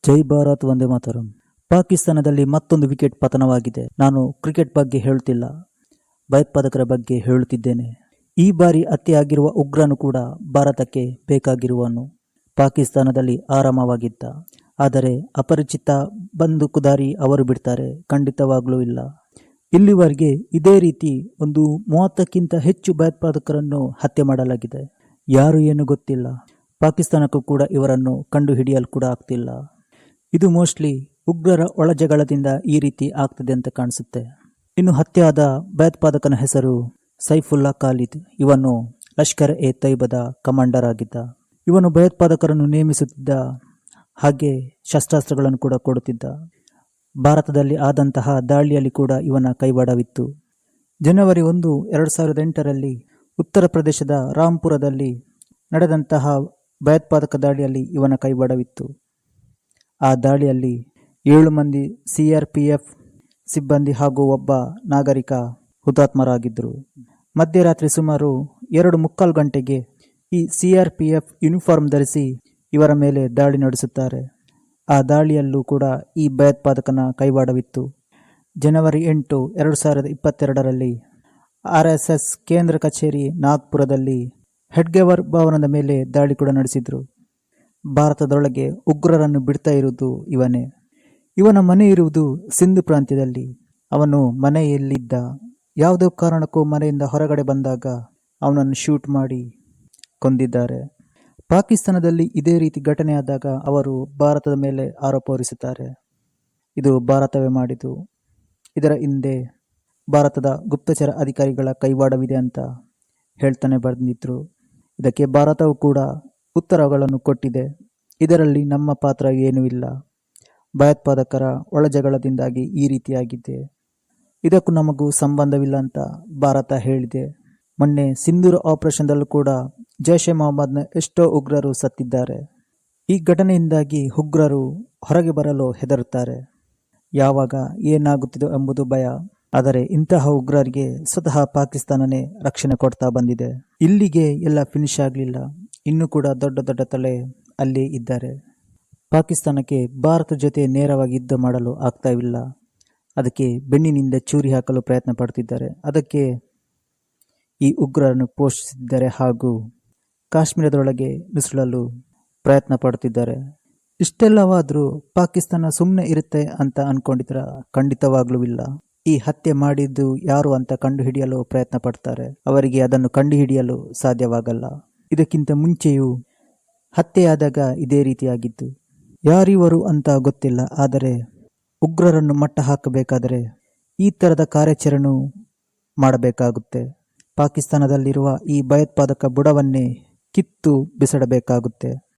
ಜೈ ಭಾರತ್ ವಂದೇ ಮಾತರಂ. ಪಾಕಿಸ್ತಾನದಲ್ಲಿ ಮತ್ತೊಂದು ವಿಕೆಟ್ ಪತನವಾಗಿದೆ. ನಾನು ಕ್ರಿಕೆಟ್ ಬಗ್ಗೆ ಹೇಳುತ್ತಿಲ್ಲ, ಭಯೋತ್ಪಾದಕರ ಬಗ್ಗೆ ಹೇಳುತ್ತಿದ್ದೇನೆ. ಈ ಬಾರಿ ಹತ್ಯೆಯಾಗಿರುವ ಉಗ್ರನು ಕೂಡ ಭಾರತಕ್ಕೆ ಬೇಕಾಗಿರುವನು. ಪಾಕಿಸ್ತಾನದಲ್ಲಿ ಆರಾಮವಾಗಿದ್ದ. ಆದರೆ ಅಪರಿಚಿತ ಬಂದೂಕುಧಾರಿ ಅವರು ಬಿಡ್ತಾರೆ? ಖಂಡಿತವಾಗ್ಲೂ ಇಲ್ಲ. ಇಲ್ಲಿವರೆಗೆ ಇದೇ ರೀತಿ ಒಂದು 30ಕ್ಕಿಂತ ಹೆಚ್ಚು ಭಯೋತ್ಪಾದಕರನ್ನು ಹತ್ಯೆ ಮಾಡಲಾಗಿದೆ. ಯಾರು ಏನು ಗೊತ್ತಿಲ್ಲ. ಪಾಕಿಸ್ತಾನಕ್ಕೂ ಕೂಡ ಇವರನ್ನು ಕಂಡುಹಿಡಿಯಲು ಕೂಡ ಆಗ್ತಿಲ್ಲ. ಇದು ಮೋಸ್ಟ್ಲಿ ಉಗ್ರರ ಒಳಜಗಳದಿಂದ ಈ ರೀತಿ ಆಗ್ತದೆ ಅಂತ ಕಾಣಿಸುತ್ತೆ. ಇನ್ನು ಹತ್ಯೆಯಾದ ಭಯೋತ್ಪಾದಕನ ಹೆಸರು ಸೈಫುಲ್ಲಾ ಖಾಲಿದ್. ಇವನು ಲಷ್ಕರ್ ಎ ತೈಬದ ಕಮಾಂಡರ್ ಆಗಿದ್ದ. ಇವನು ಭಯೋತ್ಪಾದಕರನ್ನು ನೇಮಿಸುತ್ತಿದ್ದ, ಹಾಗೆ ಶಸ್ತ್ರಾಸ್ತ್ರಗಳನ್ನು ಕೂಡ ಕೊಡುತ್ತಿದ್ದ. ಭಾರತದಲ್ಲಿ ಆದಂತಹ ದಾಳಿಯಲ್ಲಿ ಕೂಡ ಇವನ ಕೈವಾಡವಿತ್ತು. ಜನವರಿ 1, 2008ರಲ್ಲಿ ಉತ್ತರ ಪ್ರದೇಶದ ರಾಂಪುರದಲ್ಲಿ ನಡೆದಂತಹ ಭಯೋತ್ಪಾದಕ ದಾಳಿಯಲ್ಲಿ ಇವನ ಕೈವಾಡವಿತ್ತು. ಆ ದಾಳಿಯಲ್ಲಿ 7 ಮಂದಿ CRPF ಸಿಬ್ಬಂದಿ ಹಾಗೂ ಒಬ್ಬ ನಾಗರಿಕ ಹುತಾತ್ಮರಾಗಿದ್ದರು. ಮಧ್ಯರಾತ್ರಿ ಸುಮಾರು 2:45 ಗಂಟೆಗೆ ಈ CRPF ಯೂನಿಫಾರ್ಮ್ ಧರಿಸಿ ಇವರ ಮೇಲೆ ದಾಳಿ ನಡೆಸುತ್ತಾರೆ. ಆ ದಾಳಿಯಲ್ಲೂ ಕೂಡ ಈ ಭಯೋತ್ಪಾದಕನ ಕೈವಾಡವಿತ್ತು. ಜನವರಿ 8, 2022ರಲ್ಲಿ RSS ಕೇಂದ್ರ ಕಚೇರಿ ನಾಗ್ಪುರದಲ್ಲಿ ಹೆಡ್ಗೆವರ್ ಭವನದ ಮೇಲೆ ದಾಳಿ ಕೂಡ ನಡೆಸಿದ್ರು. ಭಾರತದೊಳಗೆ ಉಗ್ರರನ್ನು ಬಿಡ್ತಾ ಇರುವುದು ಇವನೇ. ಇವನ ಮನೆ ಇರುವುದು ಸಿಂಧ್ ಪ್ರಾಂತ್ಯದಲ್ಲಿ. ಅವನು ಮನೆಯಲ್ಲಿದ್ದ. ಯಾವುದೋ ಕಾರಣಕ್ಕೂ ಮನೆಯಿಂದ ಹೊರಗಡೆ ಬಂದಾಗ ಅವನನ್ನು ಶೂಟ್ ಮಾಡಿ ಕೊಂದಿದ್ದಾರೆ. ಪಾಕಿಸ್ತಾನದಲ್ಲಿ ಇದೇ ರೀತಿ ಘಟನೆಯಾದಾಗ ಅವರು ಭಾರತದ ಮೇಲೆ ಆರೋಪ ಹೊರಿಸುತ್ತಾರೆ. ಇದು ಭಾರತವೇ ಮಾಡಿತು, ಇದರ ಹಿಂದೆ ಭಾರತದ ಗುಪ್ತಚರ ಅಧಿಕಾರಿಗಳ ಕೈವಾಡವಿದೆ ಅಂತ ಹೇಳ್ತಾನೆ ಬಂದಿದ್ರು. ಇದಕ್ಕೆ ಭಾರತವು ಕೂಡ ಉತ್ತರಗಳನ್ನು ಕೊಟ್ಟಿದೆ. ಇದರಲ್ಲಿ ನಮ್ಮ ಪಾತ್ರ ಏನೂ ಇಲ್ಲ. ಭಯೋತ್ಪಾದಕರ ಒಳಜಗಳದಿಂದಾಗಿ ಈ ರೀತಿಯಾಗಿದೆ. ಇದಕ್ಕೂ ನಮಗೂ ಸಂಬಂಧವಿಲ್ಲ ಅಂತ ಭಾರತ ಹೇಳಿದೆ. ಮೊನ್ನೆ ಸಿಂಧೂರ್ ಆಪರೇಷನ್ದಲ್ಲೂ ಕೂಡ ಜೈಷ್-ಎ ಮೊಹಮ್ಮದ್ನ ಎಷ್ಟೋ ಉಗ್ರರು ಸತ್ತಿದ್ದಾರೆ. ಈ ಘಟನೆಯಿಂದಾಗಿ ಉಗ್ರರು ಹೊರಗೆ ಬರಲು ಹೆದರುತ್ತಾರೆ. ಯಾವಾಗ ಏನಾಗುತ್ತಿದೋ ಎಂಬುದು ಭಯ. ಆದರೆ ಇಂತಹ ಉಗ್ರರಿಗೆ ಸ್ವತಃ ಪಾಕಿಸ್ತಾನನೇ ರಕ್ಷಣೆ ಕೊಡ್ತಾ ಬಂದಿದೆ. ಇಲ್ಲಿಗೆ ಎಲ್ಲ ಫಿನಿಶ್ ಆಗಲಿಲ್ಲ, ಇನ್ನೂ ಕೂಡ ದೊಡ್ಡ ದೊಡ್ಡ ತಲೆ ಅಲ್ಲೇ ಇದ್ದಾರೆ. ಪಾಕಿಸ್ತಾನಕ್ಕೆ ಭಾರತ ಜೊತೆ ನೇರವಾಗಿ ಯುದ್ಧ ಮಾಡಲು ಆಗ್ತಾ ಇಲ್ಲ. ಅದಕ್ಕೆ ಬೆನ್ನಿನಿಂದ ಚೂರಿ ಹಾಕಲು ಪ್ರಯತ್ನ ಪಡ್ತಿದ್ದಾರೆ. ಅದಕ್ಕೆ ಈ ಉಗ್ರರನ್ನು ಪೋಷಿಸಿದ್ದಾರೆ ಹಾಗೂ ಕಾಶ್ಮೀರದೊಳಗೆ ನುಸುಳಲು ಪ್ರಯತ್ನ ಪಡ್ತಿದ್ದಾರೆ. ಇಷ್ಟೆಲ್ಲವಾದರೂ ಪಾಕಿಸ್ತಾನ ಸುಮ್ಮನೆ ಇರುತ್ತೆ ಅಂತ ಅನ್ಕೊಂಡಿದ್ರ? ಖಂಡಿತವಾಗ್ಲೂ ಇಲ್ಲ. ಈ ಹತ್ಯೆ ಮಾಡಿದ್ದು ಯಾರು ಅಂತ ಕಂಡುಹಿಡಿಯಲು ಪ್ರಯತ್ನ ಪಡ್ತಾರೆ. ಅವರಿಗೆ ಅದನ್ನು ಕಂಡುಹಿಡಿಯಲು ಸಾಧ್ಯವಾಗಲ್ಲ. ಇದಕ್ಕಿಂತ ಮುಂಚೆಯೂ ಹತ್ಯೆಯಾದಾಗ ಇದೇ ರೀತಿಯಾಗಿದ್ದು. ಯಾರಿವರು ಅಂತ ಗೊತ್ತಿಲ್ಲ. ಆದರೆ ಉಗ್ರರನ್ನು ಮಟ್ಟ ಹಾಕಬೇಕಾದರೆ ಈ ಥರದ ಕಾರ್ಯಾಚರಣೆ ಮಾಡಬೇಕಾಗುತ್ತೆ. ಪಾಕಿಸ್ತಾನದಲ್ಲಿರುವ ಈ ಭಯೋತ್ಪಾದಕ ಬುಡವನ್ನೇ ಕಿತ್ತು ಬಿಸಾಡಬೇಕಾಗುತ್ತೆ.